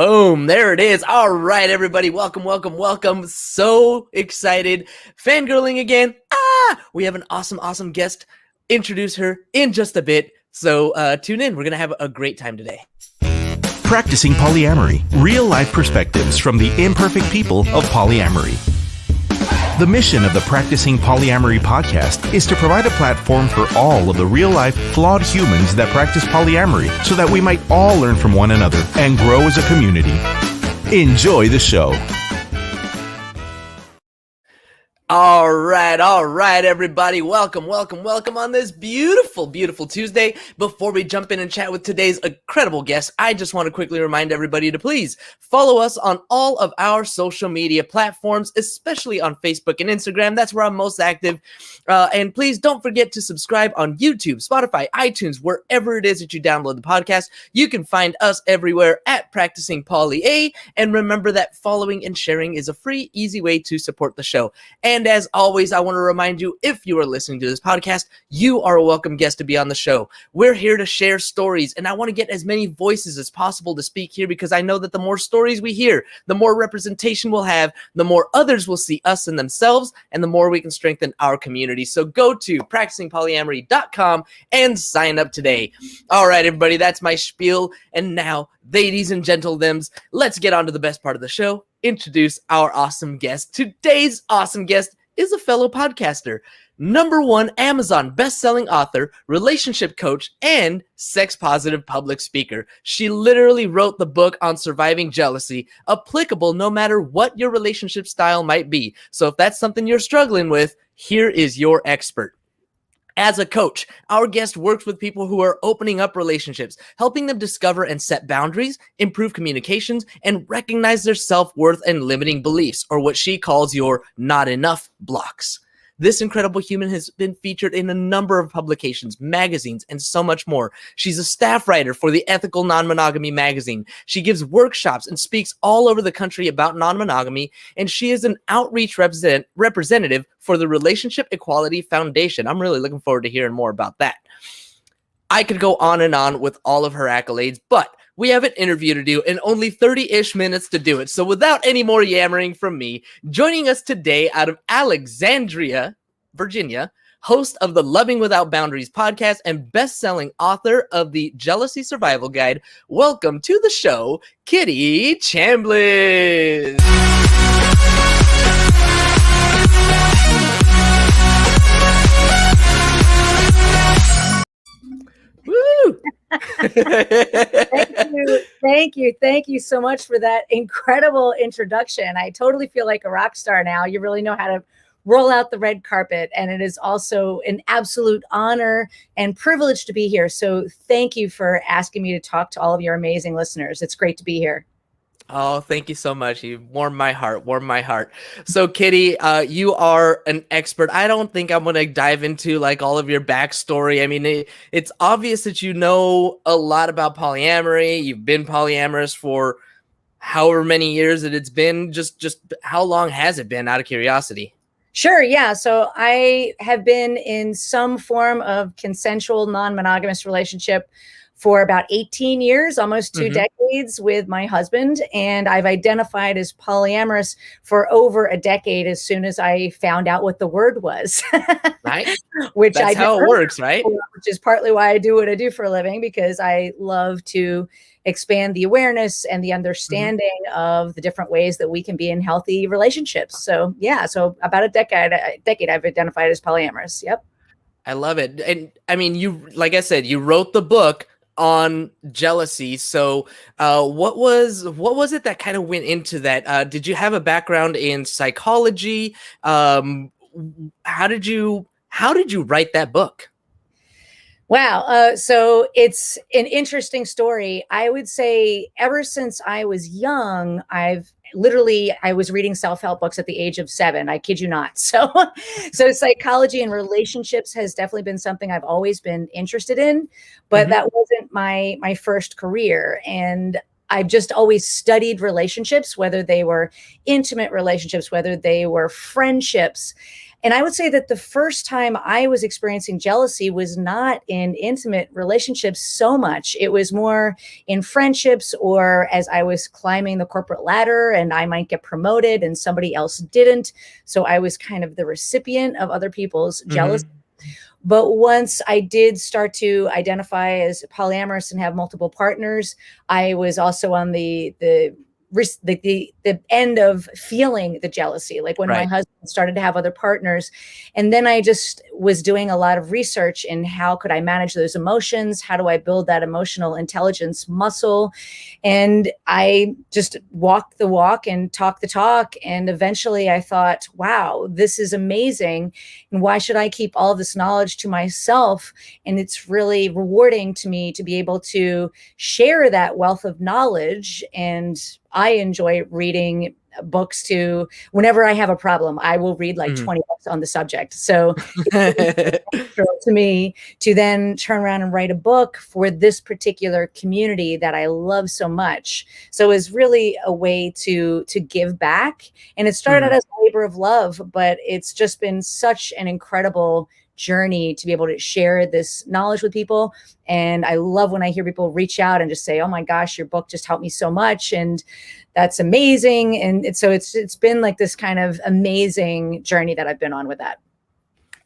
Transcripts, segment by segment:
Boom, there it is. All right, everybody, welcome. So excited. Fangirling again. We have an awesome guest. Introduce her in just a bit. So tune in. We're going to have a great time today. Practicing polyamory, real-life perspectives from the imperfect people of polyamory. The mission of the Practicing Polyamory podcast is to provide a platform for all of the real-life, flawed humans that practice polyamory so that we might all learn from one another and grow as a community. Enjoy the show. All right, everybody. Welcome on this beautiful Tuesday. Before we jump in and chat with today's incredible guest, I just want to quickly remind everybody to please follow us on all of our social media platforms, especially on Facebook and Instagram. That's where I'm most active. And please don't forget to subscribe on YouTube, Spotify, iTunes, wherever it is that you download the podcast. You can find us everywhere at Practicing Poly A. And remember that following and sharing is a free, easy way to support the show. And as always, I want to remind you, if you are listening to this podcast, you are a welcome guest to be on the show. We're here to share stories, and I want to get as many voices as possible to speak here because I know that the more stories we hear, the more representation we'll have, the more others will see us and themselves, and the more we can strengthen our community. So go to practicingpolyamory.com and sign up today. All right, everybody, that's my spiel. And now, ladies and gentlemen, let's get on to the best part of the show. Introduce our awesome guest. Today's awesome guest is a fellow podcaster, #1 Amazon best-selling author, relationship coach, and sex-positive public speaker. She literally wrote the book on surviving jealousy, applicable no matter what your relationship style might be. So if that's something you're struggling with, here is your expert. As a coach, our guest works with people who are opening up relationships, helping them discover and set boundaries, improve communications, and recognize their self-worth and limiting beliefs, or what she calls your not enough blocks. This incredible human has been featured in a number of publications, magazines, and so much more. She's a staff writer for the Ethical Non-Monogamy magazine. She gives workshops and speaks all over the country about non-monogamy, and she is an outreach representative for the Relationship Equality Foundation. I'm really looking forward to hearing more about that. I could go on and on with all of her accolades, but we have an interview to do and only 30-ish minutes to do it. So without any more yammering from me, joining us today out of Alexandria, Virginia, host of the Loving Without Boundaries podcast and best-selling author of the Jealousy Survival Guide, welcome to the show, Kitty Chambliss. Woo! Thank you so much for that incredible introduction. I totally feel like a rock star now. You really know how to roll out the red carpet, and it is also an absolute honor and privilege to be here. So thank you for asking me to talk to all of your amazing listeners. It's great to be here. Oh, thank you so much. You warmed my heart. So, Kitty, you are an expert. I don't think I'm going to dive into like all of your backstory. I mean, it's obvious that you know a lot about polyamory. You've been polyamorous for however many years that it's been. Just how long has it been, out of curiosity? Sure. Yeah. So I have been in some form of consensual non-monogamous relationship for about 18 years, almost 2 decades with my husband. And I've identified as polyamorous for over a decade as soon as I found out what the word was. Right. That's how it works, right? Which is partly why I do what I do for a living, because I love to expand the awareness and the understanding of the different ways that we can be in healthy relationships. So yeah, so about a decade I've identified as polyamorous. Yep. I love it. And I mean, you, like I said, you wrote the book on jealousy. So what was it that kind of went into that? Did you have a background in psychology? How did you write that book? Wow. So it's an interesting story. I would say ever since I was young, I was reading self-help books at the age of 7. I kid you not. So psychology and relationships has definitely been something I've always been interested in, but that wasn't my first career. And I've just always studied relationships, whether they were intimate relationships, whether they were friendships. And I would say that the first time I was experiencing jealousy was not in intimate relationships so much. It was more in friendships, or as I was climbing the corporate ladder and I might get promoted and somebody else didn't. So I was kind of the recipient of other people's jealousy. Mm-hmm. But once I did start to identify as polyamorous and have multiple partners, I was also on the end of feeling the jealousy, like when my Right. husband started to have other partners. And then I just was doing a lot of research in how could I manage those emotions? How do I build that emotional intelligence muscle? And I just walked the walk and talked the talk. And eventually I thought, wow, this is amazing. And why should I keep all of this knowledge to myself? And it's really rewarding to me to be able to share that wealth of knowledge. And I enjoy reading books to whenever I have a problem, I will read like 20 books on the subject. So it's natural to me to then turn around and write a book for this particular community that I love so much. So it's really a way to give back. And it started out as a labor of love, but it's just been such an incredible journey to be able to share this knowledge with people. And I love when I hear people reach out and just say, oh my gosh, your book just helped me so much. And that's amazing. And so it's been like this kind of amazing journey that I've been on with that.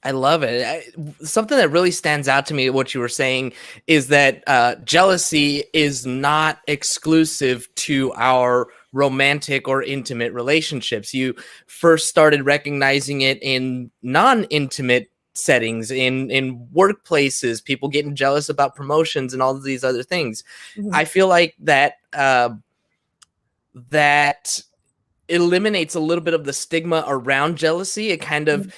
I love it. Something that really stands out to me, what you were saying, is that jealousy is not exclusive to our romantic or intimate relationships. You first started recognizing it in non-intimate settings, in workplaces, people getting jealous about promotions and all of these other things. I feel like that that eliminates a little bit of the stigma around jealousy. It kind of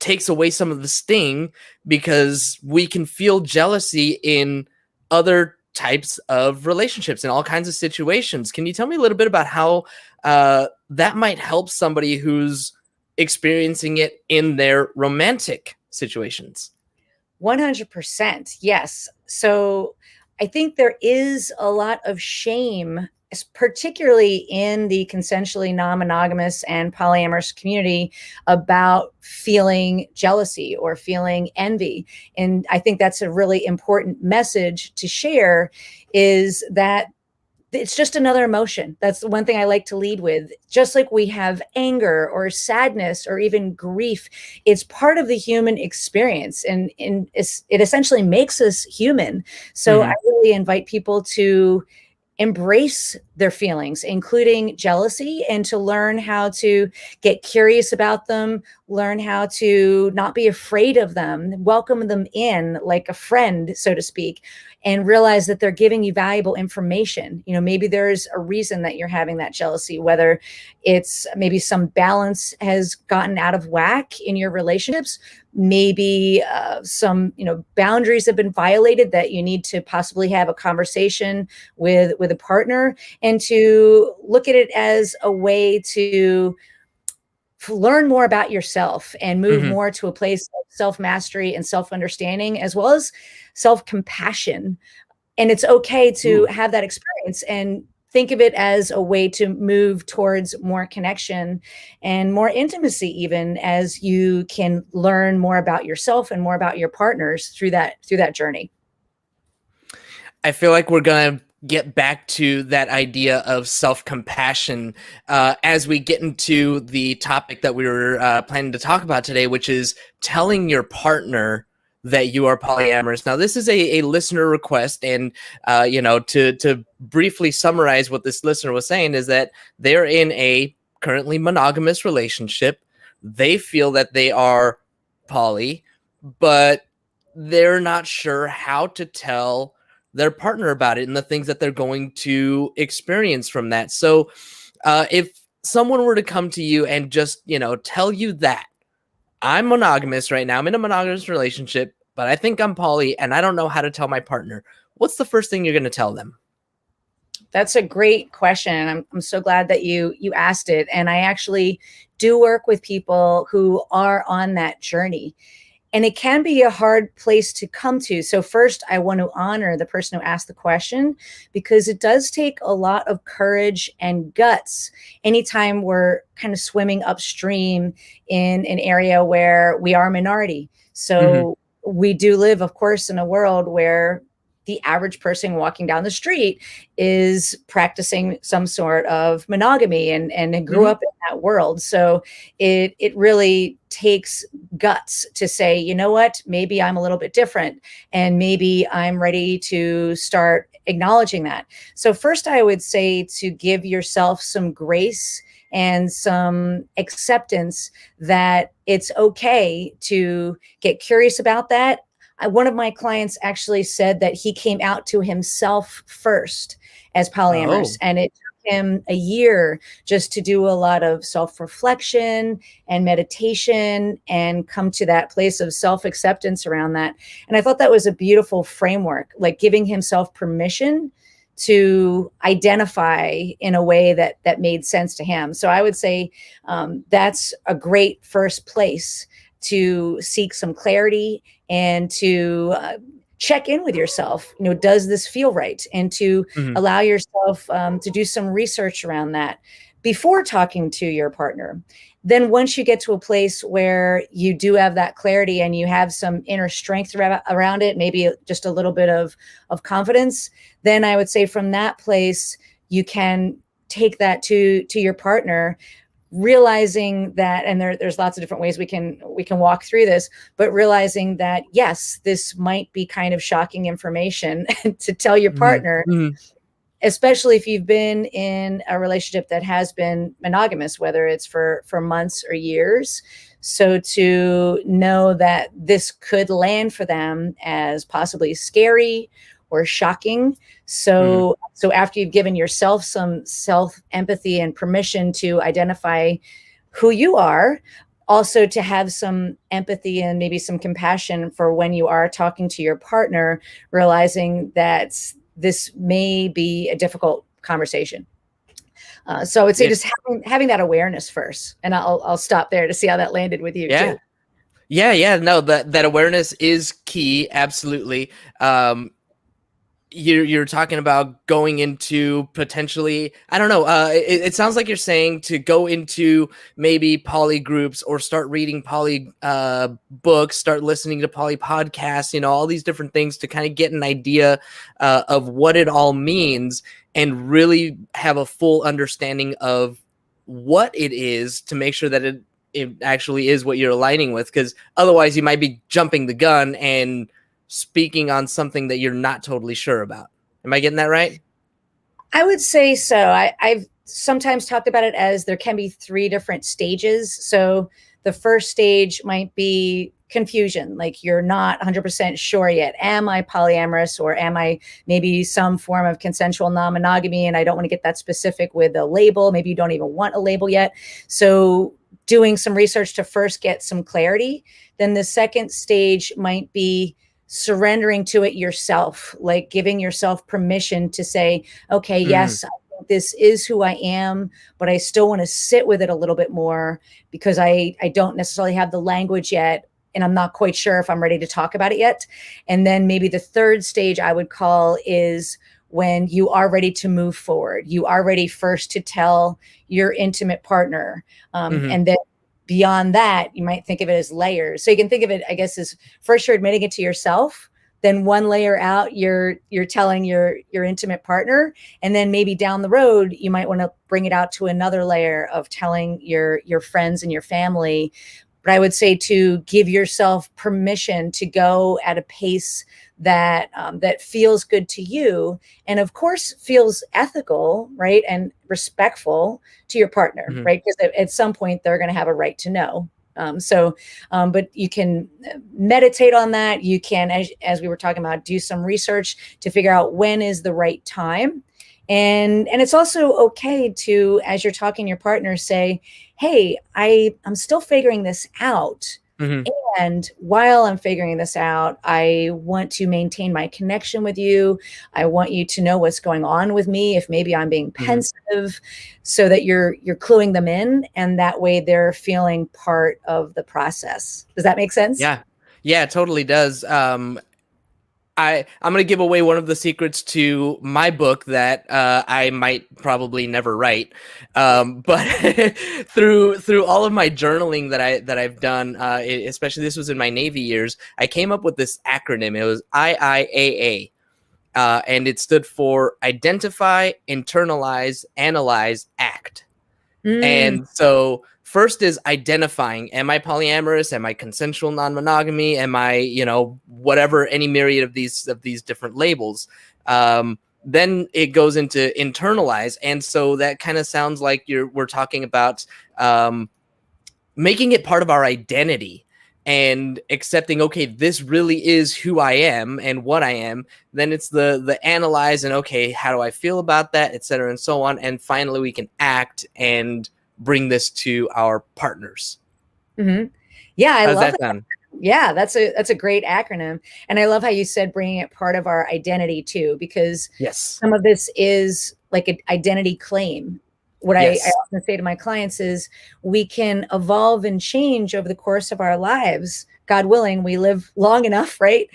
takes away some of the sting, because we can feel jealousy in other types of relationships in all kinds of situations. Can you tell me a little bit about how that might help somebody who's experiencing it in their romantic situations? 100%. Yes. So I think there is a lot of shame, particularly in the consensually non-monogamous and polyamorous community, about feeling jealousy or feeling envy. And I think that's a really important message to share, is that it's just another emotion. That's the one thing I like to lead with. Just like we have anger or sadness or even grief, it's part of the human experience, and it essentially makes us human. So I really invite people to embrace their feelings, including jealousy, and to learn how to get curious about them, learn how to not be afraid of them, welcome them in like a friend, so to speak, and realize that they're giving you valuable information. You know, maybe there's a reason that you're having that jealousy, whether it's maybe some balance has gotten out of whack in your relationships, maybe some, boundaries have been violated that you need to possibly have a conversation with a partner, and to look at it as a way to learn more about yourself and move more to a place of self-mastery and self-understanding, as well as self-compassion. And it's okay to have that experience and think of it as a way to move towards more connection and more intimacy, even as you can learn more about yourself and more about your partners through that journey. I feel like we're going to get back to that idea of self-compassion as we get into the topic that we were planning to talk about today, which is telling your partner that you are polyamorous. Now, this is a listener request, and to briefly summarize what this listener was saying is that they're in a currently monogamous relationship. They feel that they are poly, but they're not sure how to tell their partner about it and the things that they're going to experience from that. So if someone were to come to you and just, tell you that I'm monogamous right now, I'm in a monogamous relationship, but I think I'm poly and I don't know how to tell my partner, what's the first thing you're going to tell them? That's a great question. I'm so glad that you asked it. And I actually do work with people who are on that journey. And it can be a hard place to come to. So first, I want to honor the person who asked the question, because it does take a lot of courage and guts anytime we're kind of swimming upstream in an area where we are a minority. So we do live, of course, in a world where the average person walking down the street is practicing some sort of monogamy and grew up in that world. So it really takes guts to say, you know what, maybe I'm a little bit different, and maybe I'm ready to start acknowledging that. So first, I would say to give yourself some grace and some acceptance that it's okay to get curious about that. One of my clients actually said that he came out to himself first as polyamorous, and it took him a year just to do a lot of self-reflection and meditation and come to that place of self-acceptance around that. And I thought that was a beautiful framework, like giving himself permission to identify in a way that made sense to him. So I would say that's a great first place to seek some clarity and to check in with yourself. You know, does this feel right? And to allow yourself to do some research around that before talking to your partner. Then once you get to a place where you do have that clarity and you have some inner strength around it, maybe just a little bit of confidence, then I would say from that place, you can take that to your partner, realizing that, and there's lots of different ways we can walk through this, but realizing that, yes, this might be kind of shocking information to tell your partner, especially if you've been in a relationship that has been monogamous, whether it's for months or years. So to know that this could land for them as possibly scary or shocking. So after you've given yourself some self-empathy and permission to identify who you are, also to have some empathy and maybe some compassion for when you are talking to your partner, realizing that this may be a difficult conversation. So I would say just having that awareness first, and I'll stop there to see how that landed with you too. Yeah. No, that awareness is key. Absolutely. You're talking about going into potentially, I don't know, it sounds like you're saying to go into maybe poly groups or start reading poly books, start listening to poly podcasts, you know, all these different things to kind of get an idea of what it all means and really have a full understanding of what it is to make sure that it actually is what you're aligning with, because otherwise you might be jumping the gun and speaking on something that you're not totally sure about. Am I getting that right? I would say so. I've sometimes talked about it as there can be 3 different stages. So the first stage might be confusion, like you're not 100% sure yet. Am I polyamorous, or am I maybe some form of consensual non-monogamy? And I don't want to get that specific with a label. Maybe you don't even want a label yet. So doing some research to first get some clarity. Then the second stage might be surrendering to it yourself, like giving yourself permission to say, okay, yes, I think this is who I am, but I still want to sit with it a little bit more because I don't necessarily have the language yet, and I'm not quite sure if I'm ready to talk about it yet. And then maybe the third stage I would call is when you are ready to move forward. You are ready first to tell your intimate partner, and then beyond that, you might think of it as layers. So you can think of it, I guess, as first you're admitting it to yourself, then one layer out, you're telling your intimate partner, and then maybe down the road, you might want to bring it out to another layer of telling your friends and your family. But I would say to give yourself permission to go at a pace that that feels good to you, and of course feels ethical, right, and respectful to your partner, right? Because at some point they're going to have a right to know. But you can meditate on that. You can, as we were talking about, do some research to figure out when is the right time. And it's also okay to, as you're talking to your partner, say, hey, I'm still figuring this out. And while I'm figuring this out, I want to maintain my connection with you. I want you to know what's going on with me, if maybe I'm being pensive, so that you're cluing them in, and that way they're feeling part of the process. Does that make sense? Yeah, it totally does. I'm going to give away one of the secrets to my book that I might probably never write, but through all of my journaling that I've done, especially this was in my Navy years, I came up with this acronym. It was IIAA, and it stood for Identify, Internalize, Analyze, Act. Mm, And so first is identifying, am I polyamorous? Am I consensual non-monogamy? Am I, whatever, any myriad of these different labels? Then it goes into internalize. And so that kind of sounds like we're talking about making it part of our identity and accepting, okay, this really is who I am and what I am. Then it's the analyze and, okay, how do I feel about that, et cetera, and so on. And finally, we can act and bring this to our partners. hmm Yeah, I How's love that it. sound? Yeah, that's a great acronym. And I love how you said bringing it part of our identity too, because Yes. some of this is like an identity claim. What I Yes. often say to my clients is we can evolve and change over the course of our lives. God willing, we live long enough, right?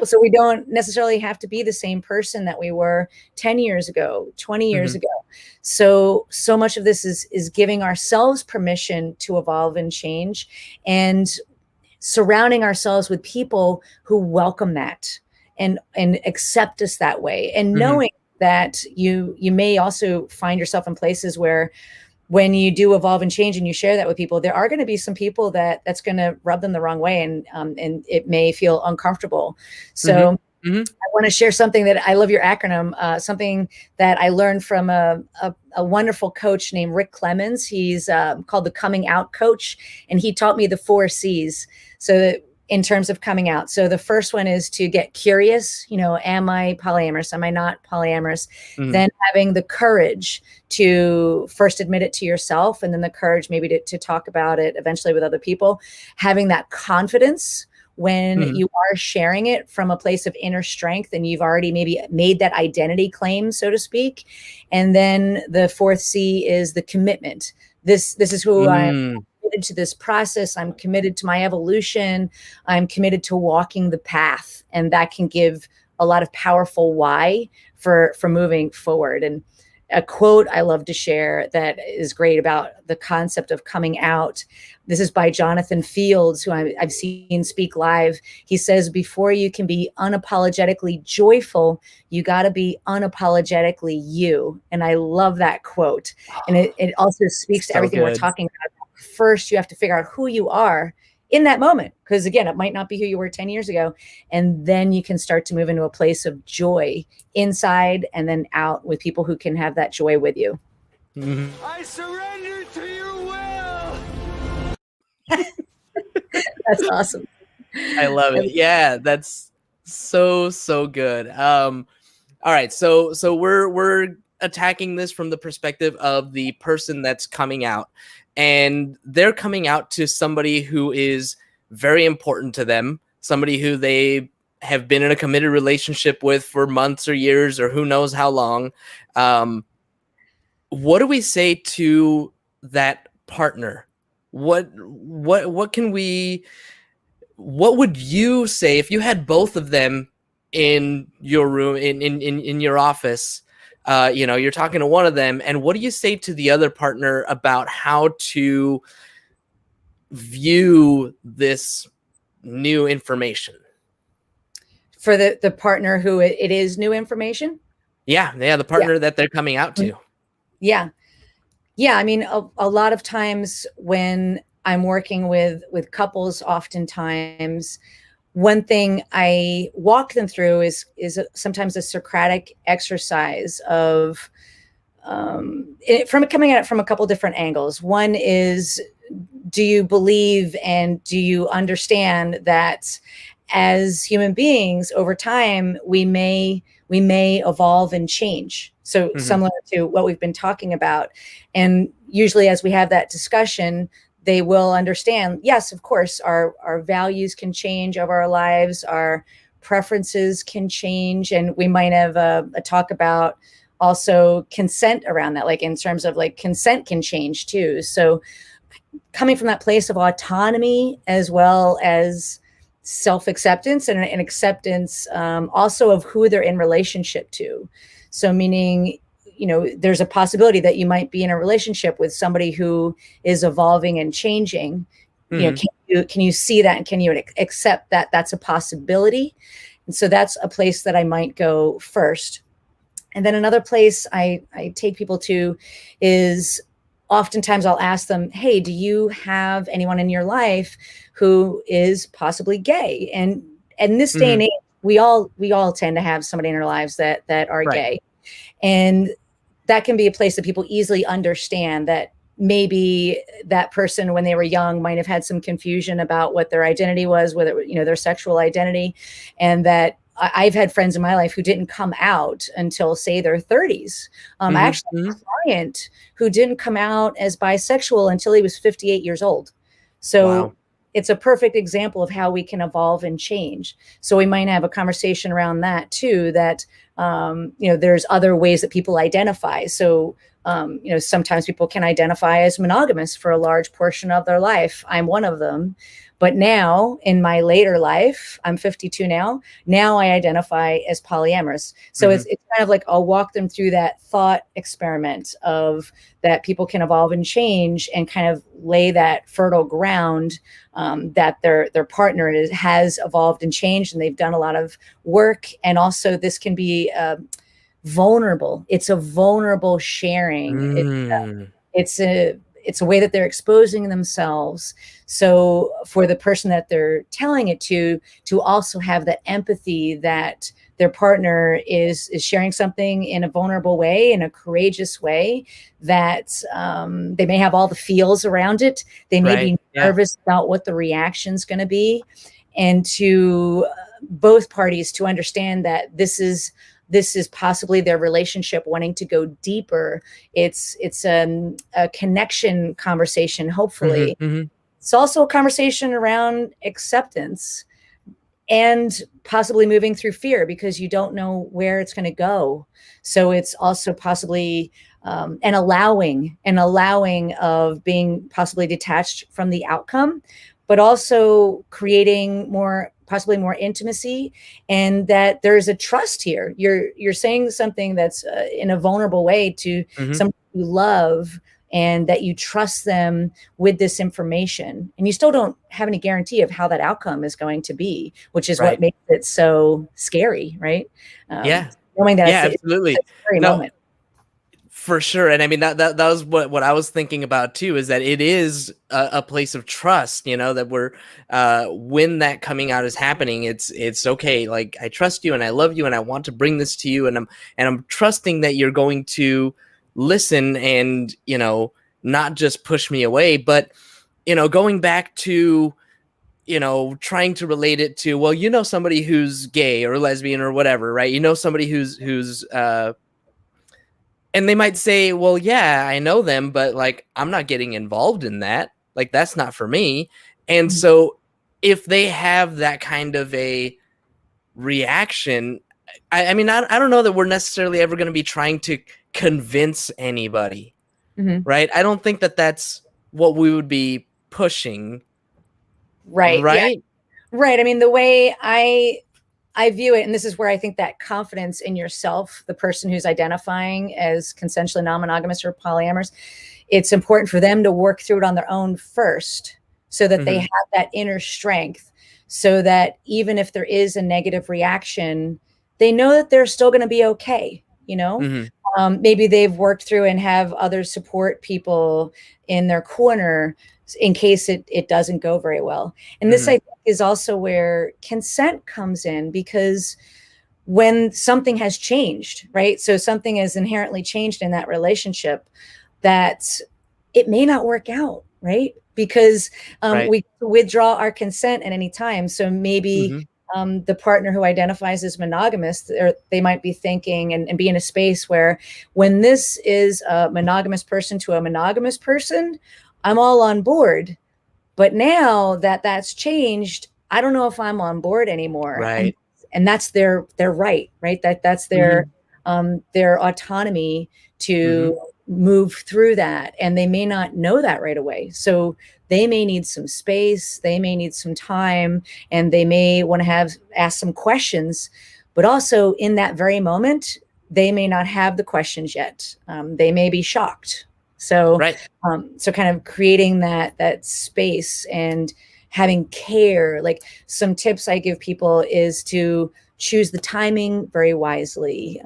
So we don't necessarily have to be the same person that we were 10 years ago, 20 years Mhm. ago. So much of this is giving ourselves permission to evolve and change, and surrounding ourselves with people who welcome that and accept us that way, and Mhm. knowing that you may also find yourself in places where when you do evolve and change and you share that with people, there are going to be some people that's going to rub them the wrong way, and it may feel uncomfortable. Mhm. So Mhm. I want to share something that I love your acronym, something that I learned from a wonderful coach named Rick Clemens. He's called the Coming Out Coach, and he taught me the 4 C's. So in terms of coming out, so the first one is to get curious. Am I polyamorous? Am I not polyamorous? Mhm. Then having the courage to first admit it to yourself, and then the courage maybe to talk about it eventually with other people. Having that confidence when Mhm. you are sharing it from a place of inner strength and you've already maybe made that identity claim, so to speak. And then the 4th C is the commitment. This is who I'm Mm. committed to, this process. I'm committed to my evolution. I'm committed to walking the path. And that can give a lot of powerful why for moving forward. And a quote I love to share that is great about the concept of coming out. This is by Jonathan Fields, who I've seen speak live. He says, before you can be unapologetically joyful, you got to be unapologetically you. And I love that quote. And it also speaks to So everything we're good. talking about. First, you have to figure out who you are in that moment, because again, it might not be who you were 10 years ago. And then you can start to move into a place of joy inside and then out with people who can have that joy with you. Mhm. I surrender to your will. That's awesome. I love it. Yeah, that's so good. All right, so we're attacking this from the perspective of the person that's coming out, and they're coming out to somebody who is very important to them, somebody who they have been in a committed relationship with for months or years or who knows how long. What do we say to that partner? What can we? What would you say if you had both of them in your room, in your office? You're talking to one of them, and what do you say to the other partner about how to view this new information? For the partner who it is new information. Yeah, the Yeah. partner that they're coming out to. Yeah. Yeah. I mean, a lot of times when I'm working with couples, oftentimes one thing I walk them through is sometimes a Socratic exercise of from coming at it from a couple different angles. One is, do you believe and do you understand that as human beings over time we may evolve and change, so Mhm. similar to what we've been talking about. And usually as we have that discussion, they will understand, yes, of course, our values can change over our lives, our preferences can change, and we might have a talk about also consent around that, like in terms of like consent can change too. So coming from that place of autonomy as well as self-acceptance and an acceptance also of who they're in relationship to. So meaning, there's a possibility that you might be in a relationship with somebody who is evolving and changing. Can you see that, and can you accept that that's a possibility? And so that's a place that I might go first. And then another place I take people to is, oftentimes I'll ask them, hey, do you have anyone in your life who is possibly gay? And in this day and age, we all tend to have somebody in our lives that are gay. And that can be a place that people easily understand that maybe that person, when they were young, might have had some confusion about what their identity was, whether, their sexual identity. And that I've had friends in my life who didn't come out until, say, their 30s. I actually had a client who didn't come out as bisexual until he was 58 years old. So it's a perfect example of how we can evolve and change. So we might have a conversation around that too, that, there's other ways that people identify. So, sometimes people can identify as monogamous for a large portion of their life. I'm one of them. But now in my later life, I'm 52 now I identify as polyamorous. So it's kind of like, I'll walk them through that thought experiment of that people can evolve and change, and kind of lay that fertile ground that their partner has evolved and changed, and they've done a lot of work. And also this can be vulnerable. It's a vulnerable sharing. It's a way that they're exposing themselves. So for the person that they're telling it to also have that empathy that their partner is sharing something in a vulnerable way, in a courageous way, that they may have all the feels around it. They may be nervous about what the reaction's going to be. And to both parties to understand that this is possibly their relationship wanting to go deeper. It's a connection conversation, hopefully. It's also a conversation around acceptance and possibly moving through fear, because you don't know where it's going to go. So it's also possibly an allowing of being possibly detached from the outcome, but also creating possibly more intimacy, and that there's a trust here. You're saying something that's in a vulnerable way to somebody you love, and that you trust them with this information. And you still don't have any guarantee of how that outcome is going to be, which is what makes it so scary, right? Knowing that absolutely. It's a scary moment. For sure. And I mean, that was what I was thinking about too, is that it is a place of trust, that we're, when that coming out is happening, it's okay. Like, I trust you and I love you and I want to bring this to you. And I'm trusting that you're going to listen and, not just push me away, but, going back to, trying to relate it to, well, somebody who's gay or lesbian or whatever, right? Somebody who's, and they might say, well, yeah, I know them, but like, I'm not getting involved in that. Like, that's not for me. And so if they have that kind of a reaction, I mean, I don't know that we're necessarily ever going to be trying to convince anybody, right? I don't think that that's what we would be pushing. Right. Right. Yeah. Right. I mean, the way I view it, and this is where I think that confidence in yourself, the person who's identifying as consensually non-monogamous or polyamorous, it's important for them to work through it on their own first, so that they have that inner strength, so that even if there is a negative reaction, they know that they're still going to be okay. Maybe they've worked through and have other support people in their corner in case it doesn't go very well. And this, I think, is also where consent comes in, because when something has changed, right? So something is inherently changed in that relationship, that it may not work out, right? Because we withdraw our consent at any time. So maybe the partner who identifies as monogamous, they might be thinking and be in a space where, when this is a monogamous person to a monogamous person, I'm all on board. But now that that's changed, I don't know if I'm on board anymore. Right. And that's their right? That's their autonomy to move through that, and they may not know that right away. So they may need some space, they may need some time, and they may want to ask some questions, but also in that very moment, they may not have the questions yet. They may be shocked. So, Right. So kind of creating that space and having care. Like, some tips I give people is to choose the timing very wisely,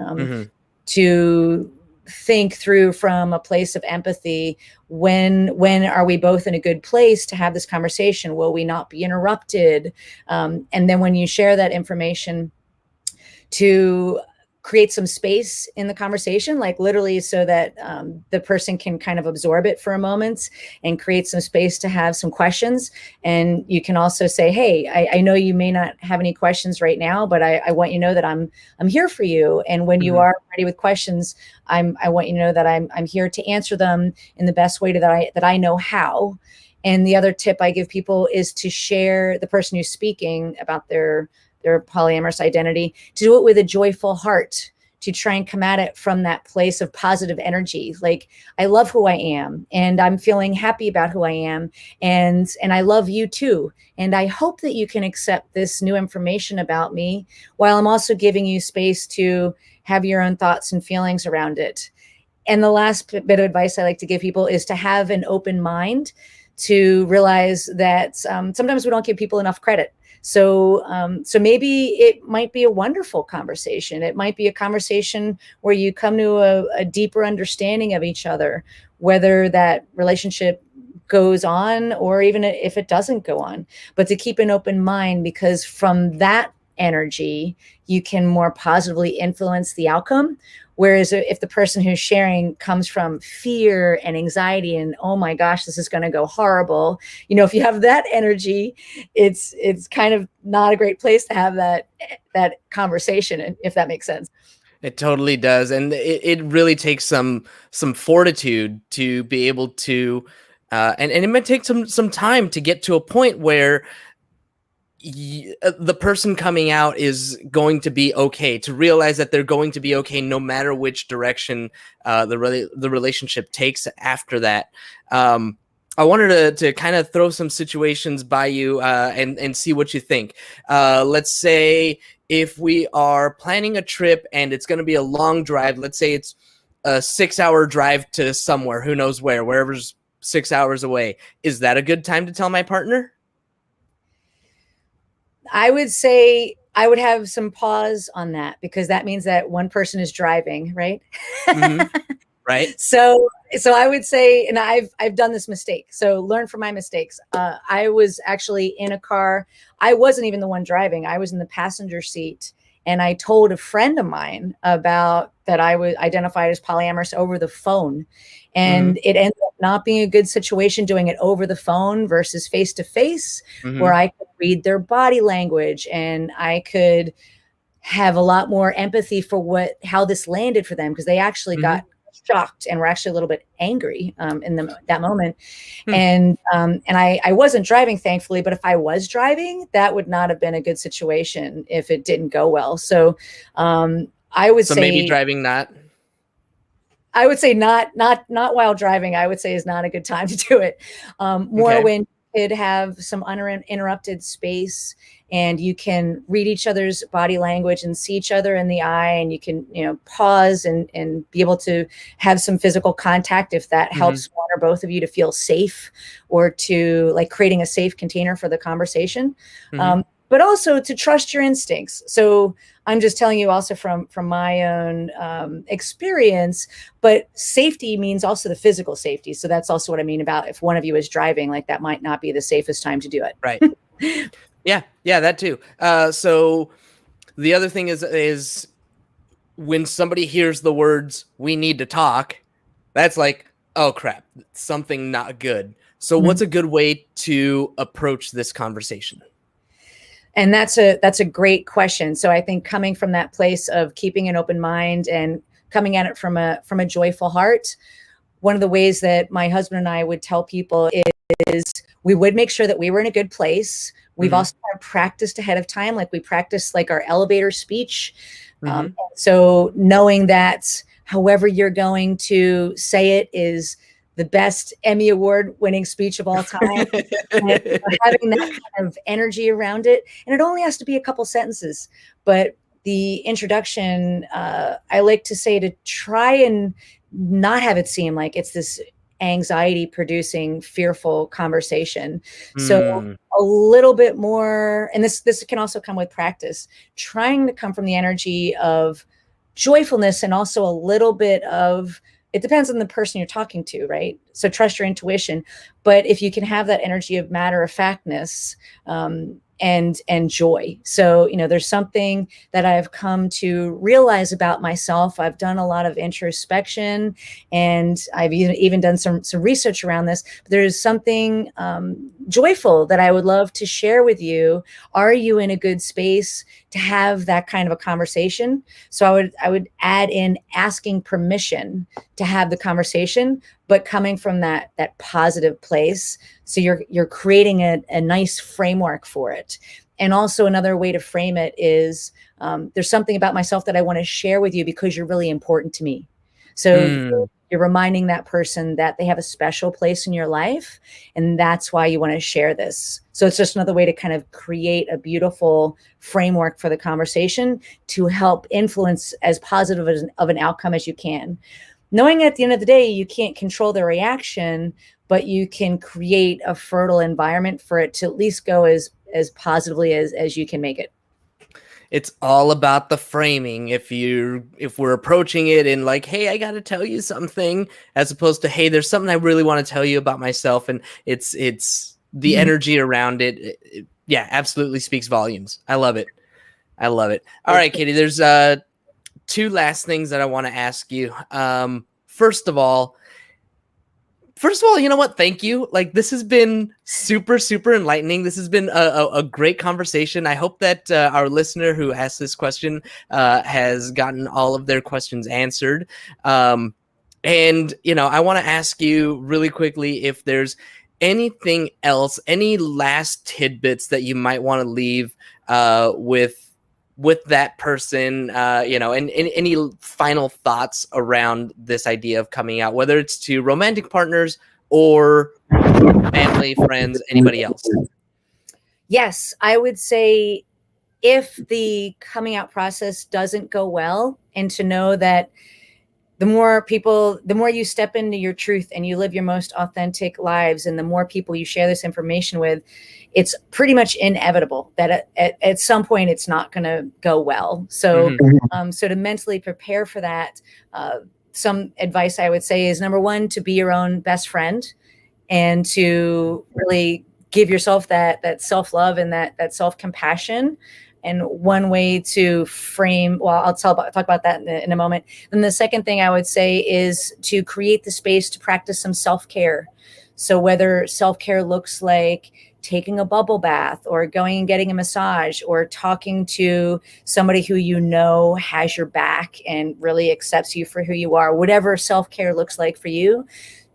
to think through from a place of empathy. When are we both in a good place to have this conversation? Will we not be interrupted? And then when you share that information, to create some space in the conversation, like literally, so that the person can kind of absorb it for a moment and create some space to have some questions. And you can also say, hey, I know you may not have any questions right now, but I want you to know that I'm here for you. And when you are ready with questions, I want you to know that I'm here to answer them in the best way that I know how. And the other tip I give people is to share the person who's speaking about their polyamorous identity, to do it with a joyful heart, to try and come at it from that place of positive energy. Like, I love who I am, and I'm feeling happy about who I am. And I love you too. And I hope that you can accept this new information about me, while I'm also giving you space to have your own thoughts and feelings around it. And the last bit of advice I like to give people is to have an open mind, to realize that sometimes we don't give people enough credit. So maybe it might be a wonderful conversation. It might be a conversation where you come to a deeper understanding of each other, whether that relationship goes on or even if it doesn't go on. But to keep an open mind, because from that energy, you can more positively influence the outcome. Whereas if the person who's sharing comes from fear and anxiety and, oh my gosh, this is going to go horrible, if you have that energy, it's kind of not a great place to have that conversation, if that makes sense. It totally does. And it really takes some fortitude to be able to, and it might take some time to get to a point where the person coming out is going to be okay, to realize that they're going to be okay no matter which direction the relationship takes after that. I wanted to kind of throw some situations by you and see what you think. Let's say if we are planning a trip and it's going to be a long drive, let's say it's a 6-hour drive to somewhere, who knows wherever's 6 hours away. Is that a good time to tell my partner? I would say I would have some pause on that, because that means that one person is driving, right? Right. So I would say, and I've done this mistake, so learn from my mistakes. I was actually in a car. I wasn't even the one driving. I was in the passenger seat, and I told a friend of mine about that I was identified as polyamorous over the phone. And it ended up not being a good situation doing it over the phone versus face to face, where I could read their body language and I could have a lot more empathy for how this landed for them, because they actually got shocked and were actually a little bit angry in that moment. And I wasn't driving, thankfully, but if I was driving, that would not have been a good situation if it didn't go well. So I would say maybe driving not. I would say not while driving, I would say is not a good time to do it. More when you could have some uninterrupted space and you can read each other's body language and see each other in the eye, and you can, pause and be able to have some physical contact if that helps one or both of you to feel safe, or to like creating a safe container for the conversation. But also to trust your instincts. So I'm just telling you also from my own experience, but safety means also the physical safety. So that's also what I mean about if one of you is driving, like that might not be the safest time to do it. Right. Yeah, that too. So the other thing is when somebody hears the words, "we need to talk," that's like, oh crap, something not good. So what's a good way to approach this conversation? And that's a great question. So I think coming from that place of keeping an open mind and coming at it from a joyful heart, one of the ways that my husband and I would tell people is we would make sure that we were in a good place. We've also practiced ahead of time, like we practice like our elevator speech. So knowing that however you're going to say it is the best Emmy Award winning speech of all time. And having that kind of energy around it. And it only has to be a couple sentences, but the introduction, I like to say to try and not have it seem like it's this anxiety producing, fearful conversation. So a little bit more, and this can also come with practice, trying to come from the energy of joyfulness and also a little bit of, it depends on the person you're talking to, right? So trust your intuition. But if you can have that energy of matter of factness, and joy. So, there's something that I've come to realize about myself. I've done a lot of introspection, and I've even done some research around this. But there's something joyful that I would love to share with you. Are you in a good space to have that kind of a conversation? So I would add in asking permission to have the conversation, but coming from that positive place. So you're creating a nice framework for it. And also another way to frame it is there's something about myself that I want to share with you because you're really important to me. So you're reminding that person that they have a special place in your life, and that's why you want to share this. So it's just another way to kind of create a beautiful framework for the conversation to help influence as positive of an outcome as you can. Knowing at the end of the day, you can't control the reaction, but you can create a fertile environment for it to at least go as positively as you can make it. It's all about the framing. If we're approaching it in like, hey, I got to tell you something, as opposed to, hey, there's something I really want to tell you about myself, and it's the energy around it. Yeah, absolutely speaks volumes. I love it. All right, Katie, there's two last things that I want to ask you. First of all, you know what? Thank you. Like, this has been super, super enlightening. This has been a great conversation. I hope that our listener who asked this question has gotten all of their questions answered. And, I want to ask you really quickly if there's anything else, any last tidbits that you might want to leave with that person, and any final thoughts around this idea of coming out, whether it's to romantic partners or family, friends, anybody else? Yes, I would say if the coming out process doesn't go well, and to know that the more you step into your truth and you live your most authentic lives, and the more people you share this information with, it's pretty much inevitable that at some point it's not going to go well. So, so to mentally prepare for that, some advice I would say is, number one, to be your own best friend, and to really give yourself that self-love and that self-compassion. And one way to frame, well, I'll talk about that in a moment. And the second thing I would say is to create the space to practice some self-care. So whether self-care looks like taking a bubble bath, or going and getting a massage, or talking to somebody who has your back and really accepts you for who you are, whatever self-care looks like for you,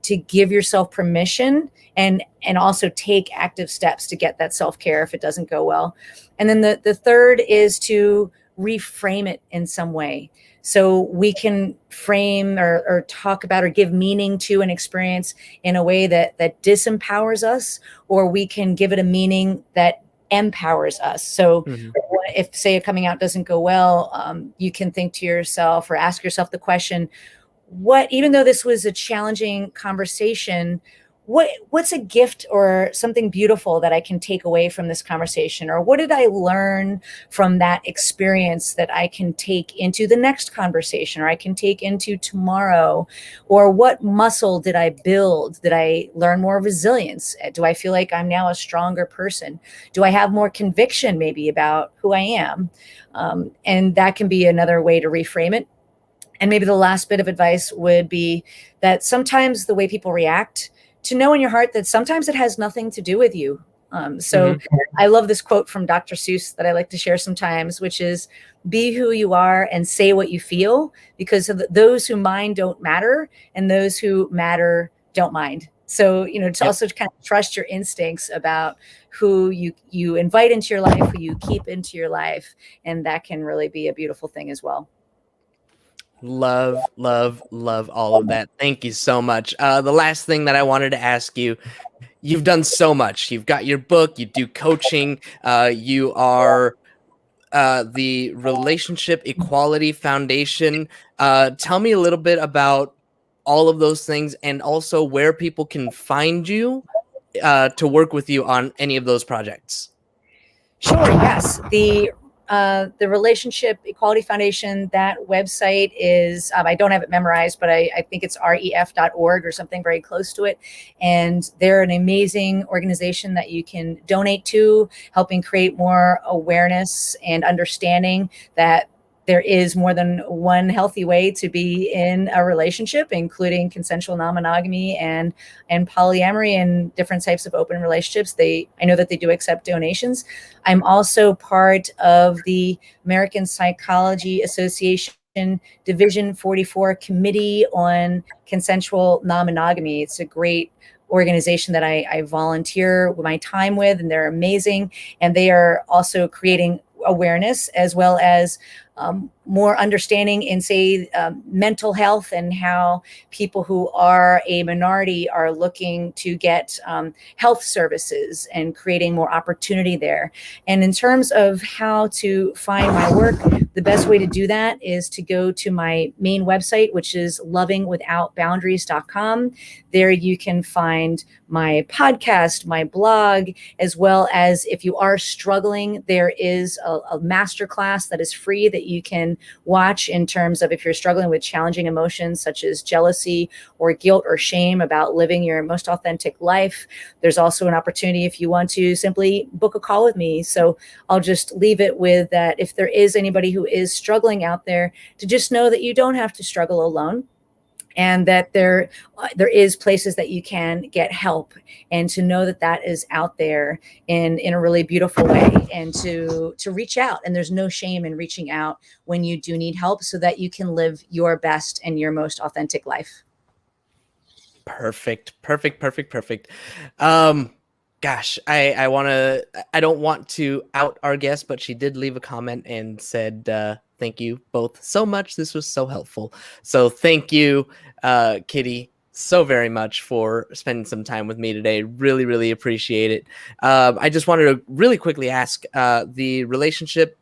to give yourself permission and also take active steps to get that self-care if it doesn't go well. And then the third is to reframe it in some way. So we can frame or talk about or give meaning to an experience in a way that disempowers us, or we can give it a meaning that empowers us. So if, say, a coming out doesn't go well, you can think to yourself or ask yourself the question, even though this was a challenging conversation, what's a gift or something beautiful that I can take away from this conversation? Or what did I learn from that experience that I can take into the next conversation, or I can take into tomorrow? Or what muscle did I build? Did I learn more resilience? Do I feel like I'm now a stronger person? Do I have more conviction maybe about who I am? And that can be another way to reframe it. And maybe the last bit of advice would be that sometimes the way people react, to know in your heart that sometimes it has nothing to do with you. I love this quote from Dr. Seuss that I like to share sometimes, which is, be who you are and say what you feel, because of those who mind don't matter, and those who matter don't mind. So, to also kind of trust your instincts about who you invite into your life, who you keep into your life. And that can really be a beautiful thing as well. Love, love, love all of that. Thank you so much. The last thing that I wanted to ask you, you've done so much. You've got your book, you do coaching, you are the Relationship Equality Foundation. Tell me a little bit about all of those things and also where people can find you to work with you on any of those projects. Sure. Yes. The Relationship Equality Foundation, that website is, I don't have it memorized, but I think it's ref.org or something very close to it. And they're an amazing organization that you can donate to, helping create more awareness and understanding that there is more than one healthy way to be in a relationship, including consensual non-monogamy and polyamory and different types of open relationships. I know that they do accept donations. I'm also part of the American Psychology Association Division 44 Committee on Consensual Non-Monogamy. It's a great organization that I volunteer my time with, and they're amazing. And they are also creating awareness as well as more understanding in, say, mental health and how people who are a minority are looking to get health services and creating more opportunity there. And in terms of how to find my work, the best way to do that is to go to my main website, which is lovingwithoutboundaries.com. There you can find my podcast, my blog, as well as if you are struggling, there is a masterclass that is free that you can watch in terms of if you're struggling with challenging emotions such as jealousy or guilt or shame about living your most authentic life. There's also an opportunity if you want to simply book a call with me. So I'll just leave it with that. If there is anybody who is struggling out there, to just know that you don't have to struggle alone, and that there is places that you can get help, and to know that that is out there in a really beautiful way, and to reach out. And there's no shame in reaching out when you do need help, so that you can live your best and your most authentic life. Perfect. Gosh, I don't want to out our guest, but she did leave a comment and said, thank you both so much. This was so helpful. So thank you, Kitty, so very much for spending some time with me today. Really, really appreciate it. I just wanted to really quickly ask the Relationship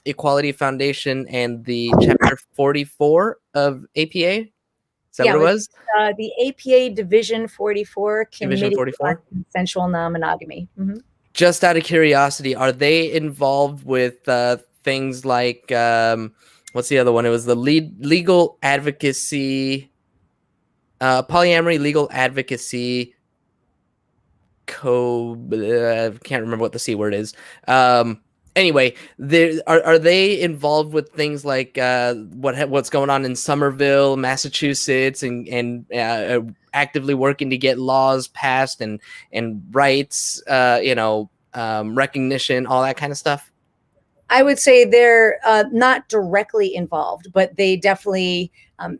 Equality Foundation and the Chapter 44 of APA. Is that what it was? The APA Division 44 Committee Division 44? on Consensual Non-Monogamy. Mm-hmm. Just out of curiosity, are they involved with things like, what's the other one? It was the legal advocacy, polyamory legal advocacy code. I can't remember what the C word is. Anyway, are they involved with things like what's going on in Somerville, Massachusetts, and actively working to get laws passed and rights, recognition, all that kind of stuff? I would say they're not directly involved, but they definitely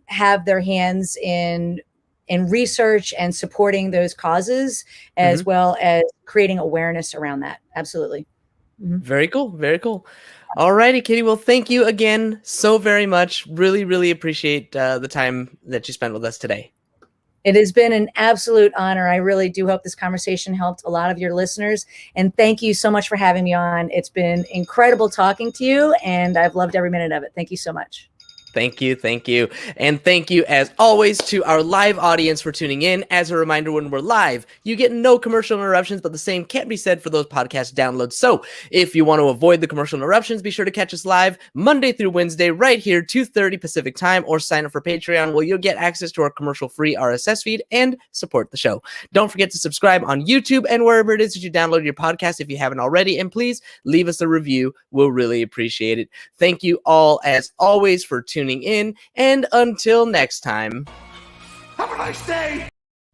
have their hands in research and supporting those causes, as well as creating awareness around that. Absolutely. Mm-hmm. Very cool. Very cool. All righty, Kitty. Well, thank you again so very much. Really, really appreciate the time that you spent with us today. It has been an absolute honor. I really do hope this conversation helped a lot of your listeners. And thank you so much for having me on. It's been incredible talking to you, and I've loved every minute of it. Thank you so much. Thank you. And thank you, as always, to our live audience for tuning in. As a reminder, when we're live, you get no commercial interruptions, but the same can't be said for those podcast downloads. So if you want to avoid the commercial interruptions, be sure to catch us live Monday through Wednesday right here, 2:30 Pacific time, or sign up for Patreon, where you'll get access to our commercial-free RSS feed and support the show. Don't forget to subscribe on YouTube and wherever it is that you download your podcast if you haven't already. And please leave us a review. We'll really appreciate it. Thank you all, as always, for tuning in, and until next time, Have a nice day!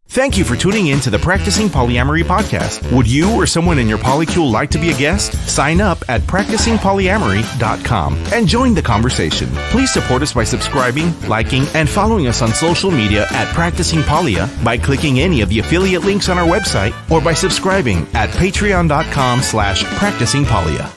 Thank you for tuning in to the Practicing Polyamory podcast. Would you or someone in your polycule like to be a guest? Sign up at practicingpolyamory.com and join the conversation. Please support us by subscribing, liking, and following us on social media at Practicing Polya by clicking any of the affiliate links on our website, or by subscribing at patreon.com/practicingpolya.